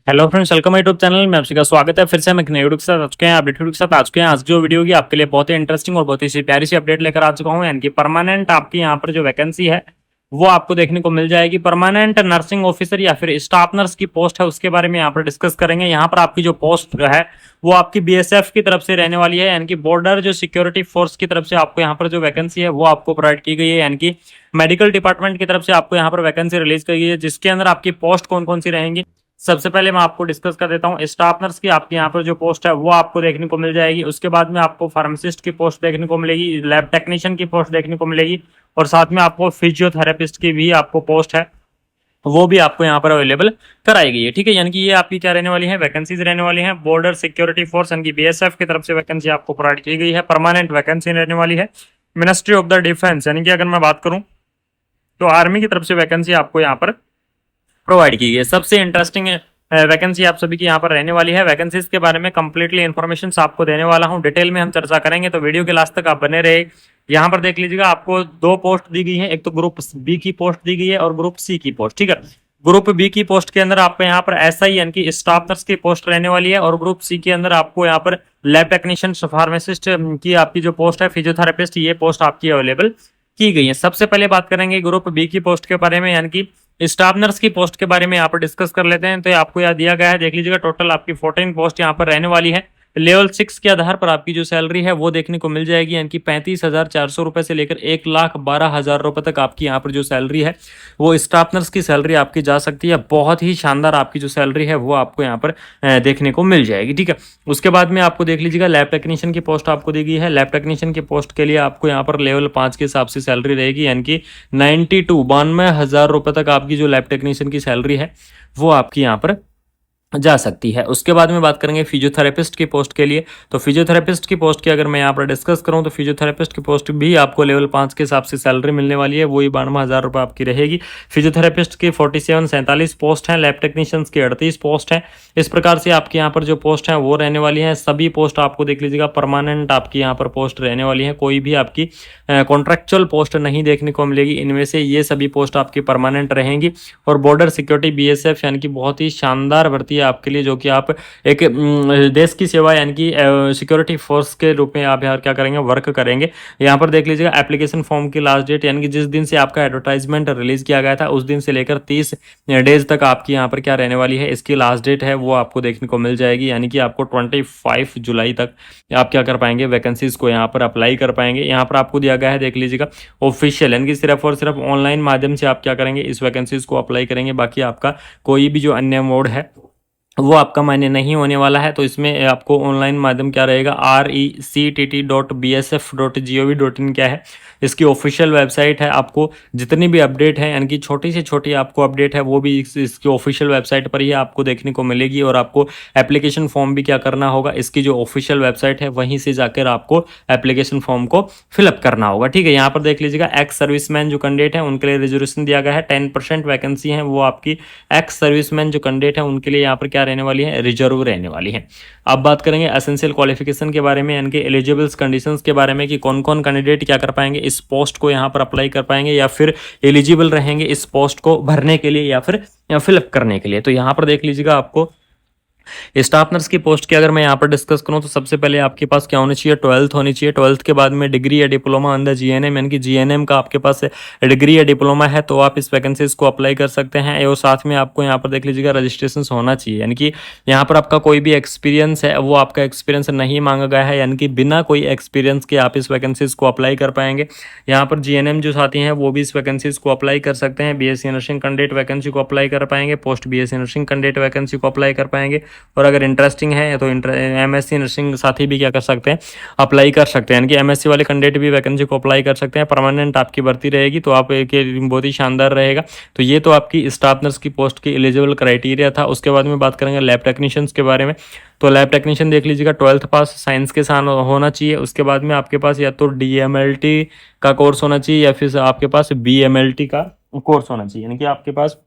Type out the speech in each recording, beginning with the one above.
Hello friends, welcome YouTube channel में आपका स्वागत है। फिर से हम एक नए वीडियो के साथ आ चुके हैं, अपडेट वीडियो के साथ आ चुके हैं। आज जो वीडियो होगी आपके लिए बहुत ही इंटरेस्टिंग और बहुत ही प्यारी सी अपडेट लेकर आ चुका हूं। यानी कि परमानेंट आपकी यहाँ पर जो वैकेंसी है वो आपको देखने को मिल जाएगी। परमानेंट नर्सिंग ऑफिसर या फिर स्टाफ नर्स की पोस्ट है, उसके बारे में यहाँ पर डिस्कस करेंगे। यहाँ पर आपकी जो पोस्ट है वो आपकी बीएसएफ की तरफ से रहने वाली है, यानी कि बॉर्डर जो सिक्योरिटी फोर्स की तरफ से आपको यहाँ पर जो वैकेंसी है वो आपको प्रोवाइड की गई है। यानी कि मेडिकल डिपार्टमेंट की तरफ से आपको यहाँ पर वैकेंसी रिलीज की गई है, जिसके अंदर आपकी पोस्ट कौन कौन सी रहेंगी सबसे पहले मैं आपको डिस्कस कर देता हूँ। स्टाफ नर्स की आपकी यहाँ पर जो पोस्ट है वो आपको देखने को मिल जाएगी। उसके बाद में आपको फार्मासिस्ट की पोस्ट देखने को मिलेगी, लैब टेक्नीशियन की पोस्ट देखने को मिलेगी और साथ में आपको फिजियोथेरेपिस्ट की भी आपको पोस्ट है वो भी आपको यहाँ पर अवेलेबल कराई गई है। ठीक है, यानी कि ये आपकी क्या रहने वाली है, वैकेंसीज रहने वाली है। बॉर्डर सिक्योरिटी फोर्स यानी कि बीएसएफ की तरफ से वैकेंसी आपको प्रोवाइड की गई है, परमानेंट वैकेंसी रहने वाली है। मिनिस्ट्री ऑफ द डिफेंस यानी कि अगर मैं बात करूं तो आर्मी की तरफ से वैकेंसी आपको यहाँ पर प्रोवाइड की गई है। सबसे इंटरेस्टिंग वैकेंसी आप सभी की यहाँ पर रहने वाली है। वैकेंसीज के बारे में कंप्लीटली इन्फॉर्मेशन आपको देने वाला हूँ, डिटेल में हम चर्चा करेंगे, तो वीडियो के लास्ट तक आप बने रहे। यहाँ पर देख लीजिएगा, आपको दो पोस्ट दी गई है, एक तो ग्रुप बी की पोस्ट दी गई है और ग्रुप सी की पोस्ट। ठीक है, ग्रुप बी की पोस्ट के अंदर आपको यहाँ पर एसआई यानी कि स्टाफ नर्स की पोस्ट रहने वाली है और ग्रुप सी के अंदर आपको यहाँ पर लैब टेक्नीशियन फार्मासिस्ट की आपकी जो पोस्ट है, फिजियोथेरेपिस्ट, ये पोस्ट आपकी अवेलेबल की गई है। सबसे पहले बात करेंगे ग्रुप बी की पोस्ट के बारे में, यानी कि स्टाफ नर्स की पोस्ट के बारे में यहाँ पर डिस्कस कर लेते हैं। तो आपको यहाँ दिया गया है, देख लीजिएगा, टोटल आपकी 14 पोस्ट यहाँ पर रहने वाली है। लेवल 6 के आधार पर आपकी जो सैलरी है वो देखने को मिल जाएगी, यानी कि 35,400 रुपए से लेकर 1,12,000 रुपए तक आपकी यहाँ पर जो सैलरी है वो स्टाफ नर्स की सैलरी आपकी जा सकती है। बहुत ही शानदार आपकी जो सैलरी है वो आपको यहाँ पर देखने को मिल जाएगी। ठीक है, उसके बाद में आपको देख लीजिएगा, लैब टेक्नीशियन की पोस्ट आपको दी गई है। लैब टेक्नीशियन की पोस्ट के लिए आपको यहाँ पर लेवल 5 के हिसाब से सैलरी रहेगी, यानी कि 92,000 रुपए तक आपकी जो लैब टेक्नीशियन की सैलरी है वो आपकी यहाँ पर जा सकती है। उसके बाद में बात करेंगे फिजियोथेरेपिस्ट की पोस्ट के लिए। तो फिजियोथेरेपिस्ट की पोस्ट की अगर मैं यहाँ पर डिस्कस करूँ तो फिजियोथेरेपिस्ट की पोस्ट भी आपको लेवल 5 के हिसाब से सैलरी मिलने वाली है, वही 92,000 रुपये आपकी रहेगी। फिजियोथेरेपिस्ट की 47 पोस्ट हैं, लैब टेक्नीशियंस की 38 पोस्ट हैं। इस प्रकार से आपकी यहाँ पर जो पोस्ट है वो रहने वाली है। सभी पोस्ट आपको देख लीजिएगा परमानेंट आपकी यहाँ पर पोस्ट रहने वाली है, कोई भी आपकी कॉन्ट्रेक्चुअल पोस्ट नहीं देखने को मिलेगी। इनमें से ये सभी पोस्ट आपकी परमानेंट रहेंगी। और बॉर्डर सिक्योरिटी बीएसएफ यानी कि बहुत ही शानदार भर्ती है आपके लिए, जो कि आप एक देश की सेवा यानी कि सिक्योरिटी फोर्स के रूप में आप यहाँ क्या करेंगे, वर्क करेंगे। यहाँ पर देख लीजिएगा, एप्लीकेशन फॉर्म की लास्ट डेट यानी कि जिस दिन से आपका एडवर्टाइजमेंट रिलीज किया गया था उस दिन से लेकर 30 डेज तक आपकी यहाँ पर क्या रहने वाली है, इसकी लास्ट डेट है वो आपको देखने को मिल जाएगी। यानी कि आपको 25 जुलाई तक आप क्या कर पाएंगे, वैकेंसीज को यहाँ पर अप्लाई कर पाएंगे। यहाँ पर आपको दिया गया है, देख लीजिएगा, ऑफिशियल यानी कि सिर्फ और सिर्फ ऑनलाइन माध्यम से आप क्या करेंगे, इस वैकेंसीज को अप्लाई करेंगे। बाकी आपका कोई भी जो अन्य मोड है वो आपका मान्य नहीं होने वाला है। तो इसमें आपको ऑनलाइन माध्यम क्या रहेगा, RECTT.BSF.gov.in क्या है, इसकी ऑफिशियल वेबसाइट है। आपको जितनी भी अपडेट है यानी कि छोटी से छोटी आपको अपडेट है वो भी इसकी ऑफिशियल वेबसाइट पर ही आपको देखने को मिलेगी। और आपको एप्लीकेशन फॉर्म भी क्या करना होगा, इसकी जो ऑफिशियल वेबसाइट है वहीं से जाकर आपको एप्लीकेशन फॉर्म को फिलअप करना होगा। ठीक है, यहाँ पर देख लीजिएगा, एक्स सर्विसमैन जो कैंडिडेट है उनके लिए रिजर्वेशन दिया गया है। 10% वैकेंसी है वो आपकी एक्स सर्विसमैन जो कैंडिडेट है उनके लिए यहाँ पर क्या रहने वाली है, रिजर्व रहने वाली है। अब बात करेंगे एसेंशियल क्वालिफिकेशन के बारे में, यानी कि एलिजिबल्स कंडीशंस के बारे में, कि कौन कौन कैंडिडेट क्या कर पाएंगे, इस पोस्ट को यहाँ पर अप्लाई कर पाएंगे या फिर एलिजिबल रहेंगे इस पोस्ट को भरने के लिए या फिर फिलअप करने के लिए। तो यहाँ पर देख लीजिएगा, आपको स्टाफ नर्स की पोस्ट की अगर मैं यहाँ पर डिस्कस करूँ तो सबसे पहले आपके पास क्या होनी चाहिए, 12th होनी चाहिए। 12th के बाद में डिग्री या डिप्लोमा अंडर जीएनएम, यानी कि जीएनएम का आपके पास डिग्री या डिप्लोमा है तो आप इस वैकेंसीज को अप्लाई कर सकते हैं। और साथ में आपको यहाँ पर देख लीजिएगा, रजिस्ट्रेशन होना चाहिए, यानी कि यहाँ पर आपका कोई भी एक्सपीरियंस है वो आपका एक्सपीरियंस नहीं मांगा गया है, यानी कि बिना कोई एक्सपीरियंस के आप इस वैकेंसीज को अप्लाई कर पाएंगे। यहाँ पर जीएनएम जो साथी हैं वो भी इस वैकेंसीज को अप्लाई कर सकते हैं। बीएससी नर्सिंग कैंडिडेट वैकेंसी को अप्लाई कर पाएंगे, post BSc nursing candidate vacancy को अप्लाई कर पाएंगे। और अगर इंटरेस्टिंग है तो एमएससी नर्सिंग साथी भी क्या कर सकते हैं, अप्लाई कर सकते हैं, यानी कि एमएससी वाले कैंडिडेट भी वैकेंसी को अप्लाई कर सकते हैं। परमानेंट आपकी भर्ती रहेगी तो आप बहुत ही शानदार रहेगा। तो ये तो आपकी स्टाफ नर्स की पोस्ट की एलिजिबल क्राइटेरिया था। उसके बाद में बात करेंगे लैब टेक्नीशियंस के बारे में। तो लैब टेक्नीशियन देख लीजिएगा, 12th पास साइंस के साथ होना चाहिए। उसके बाद में आपके पास या तो डीएमएलटी का कोर्स होना चाहिए या फिर आपके पास बीएमएलटी का कोर्स होना चाहिए, यानी कि आपके पास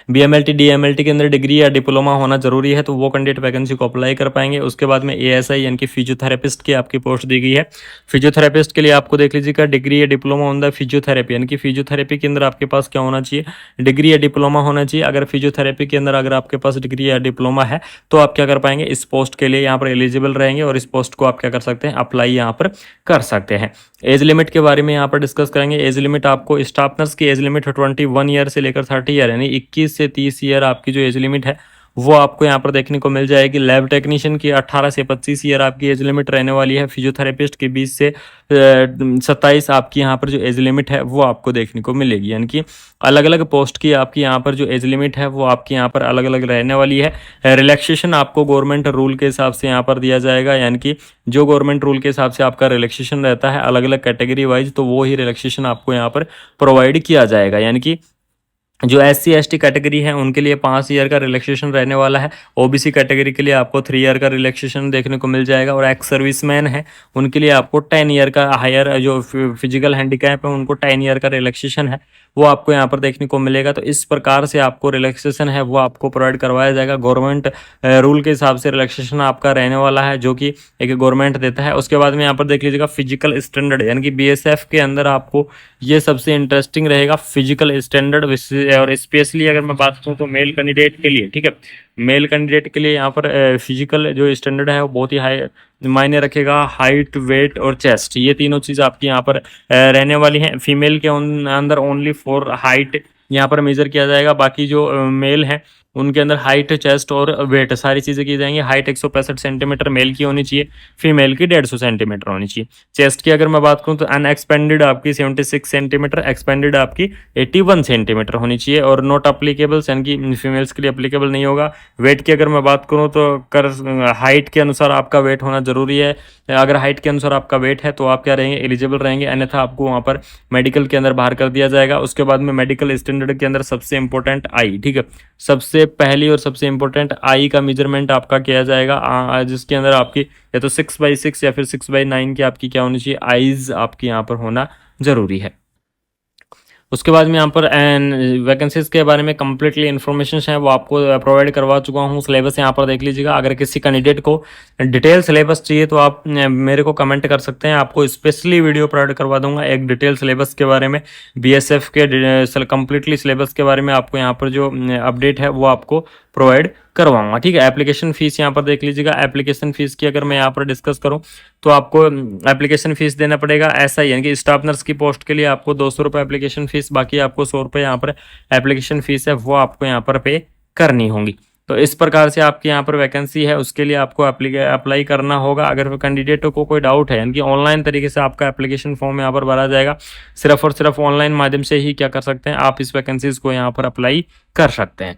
बीएमएलटी डीएमएलटी के अंदर डिग्री या डिप्लोमा होना जरूरी है, तो वो कैंडिडेट वैकेंसी को अप्लाई कर पाएंगे। उसके बाद में एएसआई यानी कि फिजियोथेरेपिस्ट की आपकी पोस्ट दी गई है। फिजियोथेरेपिस्ट के लिए आपको देख लीजिएगा डिग्री या डिप्लोमा ऑन द फिजियोथेरेपी, यानी कि फिजियोथेरेपी के अंदर आपके पास क्या होना चाहिए, डिग्री या डिप्लोमा होना चाहिए। अगर फिजियोथेरेपी के अंदर अगर आपके पास डिग्री या डिप्लोमा है तो आप क्या कर पाएंगे, इस पोस्ट के लिए यहाँ पर एलिजिबल रहेंगे और इस पोस्ट को आप क्या कर सकते हैं, अप्लाई यहाँ पर कर सकते हैं। एज लिमिट के बारे में यहाँ पर डिस्कस करेंगे। एज लिमिट आपको स्टाफ नर्स की एज लिमिट 21 ईयर से लेकर 30 ईयर, यानी 21 से 30 ईयर आपकी जो एज लिमिट है वो आपको यहाँ पर देखने को मिल जाएगी। लैब टेक्नीशियन की 18 से 25 ईयर आपकी एज लिमिट रहने वाली है। फिजियोथेरेपिस्ट की 20 से 27 आपकी यहाँ पर जो एज लिमिट है वो आपको देखने को मिलेगी, यानी कि अलग अलग पोस्ट की आपकी यहाँ पर जो एज लिमिट है वो आपकी यहाँ पर अलग अलग रहने वाली है। रिलैक्सेशन आपको गवर्नमेंट रूल के हिसाब से यहाँ पर दिया जाएगा, यानी कि जो गवर्नमेंट रूल के हिसाब से आपका रिलैक्सेशन रहता है अलग अलग कैटेगरी वाइज, तो वो ही रिलैक्सेशन आपको यहाँ पर प्रोवाइड किया जाएगा। यानी कि जो SC ST कैटेगरी है उनके लिए 5 ईयर का रिलैक्सेशन रहने वाला है। OBC कैटेगरी के लिए आपको 3 ईयर का रिलैक्सेशन देखने को मिल जाएगा, और एक्स सर्विसमैन है उनके लिए आपको 10 ईयर का, हायर जो फिजिकल हैंडीकैप है उनको 10 ईयर का रिलैक्सेशन है वो आपको यहाँ पर देखने को मिलेगा। तो इस प्रकार से आपको रिलैक्सेशन है वो आपको प्रोवाइड करवाया जाएगा। गवर्नमेंट रूल के हिसाब से रिलैक्सेशन आपका रहने वाला है, जो कि एक गवर्नमेंट देता है। उसके बाद में यहाँ पर देख लीजिएगा फिजिकल स्टैंडर्ड, यानी कि BSF के अंदर आपको ये सबसे इंटरेस्टिंग रहेगा, फिजिकल स्टैंडर्ड। और स्पेशली अगर मैं बात करूँ तो मेल कैंडिडेट के लिए, ठीक है, मेल कैंडिडेट के लिए यहाँ पर फिजिकल जो स्टैंडर्ड है वो बहुत ही हाई मायने रखेगा। हाइट, वेट और चेस्ट, ये तीनों चीज़ आपकी यहाँ पर रहने वाली हैं। फीमेल के अंदर ओनली फॉर हाइट यहाँ पर मेजर किया जाएगा, बाकी जो मेल हैं उनके अंदर हाइट, चेस्ट और वेट सारी चीज़ें की जाएंगी। हाइट 165 सेंटीमीटर मेल की होनी चाहिए, फीमेल की 150 सेंटीमीटर होनी चाहिए। चेस्ट की अगर मैं बात करूं तो अनएक्सपेंडेड आपकी 76 सेंटीमीटर, एक्सपेंडेड आपकी 81 सेंटीमीटर होनी चाहिए, और नॉट अप्लीकेबल यानी कि फीमेल्स के लिए अप्लीकेबल नहीं होगा। वेट की अगर मैं बात करूँ तो हाइट के अनुसार आपका वेट होना जरूरी है। अगर हाइट के अनुसार आपका वेट है तो आप क्या रहेंगे, एलिजिबल रहेंगे, अन्यथा आपको वहाँ पर मेडिकल के अंदर बाहर कर दिया जाएगा। उसके बाद में मेडिकल स्टैंडर्ड के अंदर सबसे इंपॉर्टेंट आई, ठीक है, सबसे पहली और सबसे इंपॉर्टेंट आई का मेजरमेंट आपका किया जाएगा, जिसके अंदर आपकी या तो 6/6 या फिर 6/9 की आपकी क्या होनी चाहिए, आईज आपकी यहाँ पर होना जरूरी है। उसके बाद में यहाँ पर वैकेंसीज के बारे में कंप्लीटली इन्फॉर्मेशन है वो आपको प्रोवाइड करवा चुका हूँ। सिलेबस यहाँ पर देख लीजिएगा। अगर किसी कैंडिडेट को डिटेल सिलेबस चाहिए तो आप मेरे को कमेंट कर सकते हैं, आपको स्पेशली वीडियो प्रोवाइड करवा दूंगा एक डिटेल सिलेबस के बारे में। BSF के कंप्लीटली सिलेबस के बारे में आपको यहाँ पर जो अपडेट है वो आपको प्रोवाइड करवाऊंगा, ठीक है। एप्लीकेशन फीस यहाँ पर देख लीजिएगा। एप्लीकेशन फीस की अगर मैं यहाँ पर डिस्कस करूँ तो आपको एप्लीकेशन फीस देना पड़ेगा ऐसा ही, यानी कि स्टाफ नर्स की पोस्ट के लिए आपको 200 रुपये एप्लीकेशन फीस, बाकी आपको 100 रुपये यहाँ पर एप्लीकेशन फीस है वो आपको यहाँ पर पे करनी होगी। तो इस प्रकार से आपकी यहाँ पर वैकेंसी है उसके लिए आपको अप्लाई करना होगा। अगर कैंडिडेट को कोई डाउट है, यानी कि ऑनलाइन तरीके से आपका एप्लीकेशन फॉर्म यहाँ पर भरा जाएगा, सिर्फ और सिर्फ ऑनलाइन माध्यम से ही क्या कर सकते हैं, आप इस वैकेंसीज को यहाँ पर अप्लाई कर सकते हैं।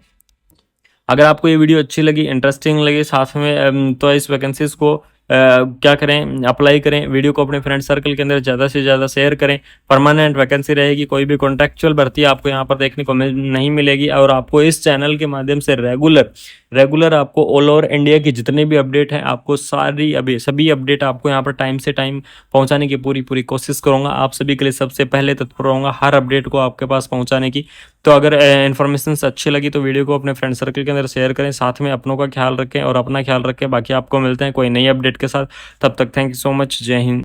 अगर आपको ये वीडियो अच्छी लगी, इंटरेस्टिंग लगी साथ में, तो इस वैकेंसीज को क्या करें, अप्लाई करें। वीडियो को अपने फ्रेंड सर्कल के अंदर ज़्यादा से ज़्यादा शेयर करें। परमानेंट वैकेंसी रहेगी, कोई भी कॉन्ट्रैक्चुअल भर्ती आपको यहाँ पर देखने को नहीं मिलेगी, और आपको इस चैनल के माध्यम से रेगुलर आपको ऑल ओवर इंडिया की जितने भी अपडेट हैं आपको सभी अपडेट आपको यहाँ पर टाइम से टाइम पहुँचाने की पूरी कोशिश करूँगा। आप सभी के लिए सबसे पहले तत्पर रहूँगा हर अपडेट को आपके पास पहुँचाने की। तो अगर इन्फॉर्मेशन अच्छी लगी तो वीडियो को अपने फ्रेंड सर्कल के अंदर शेयर करें, साथ में अपनों का ख्याल रखें और अपना ख्याल रखें। बाकी आपको मिलते हैं कोई नई अपडेट के साथ, तब तक थैंक यू सो मच। जय हिंद।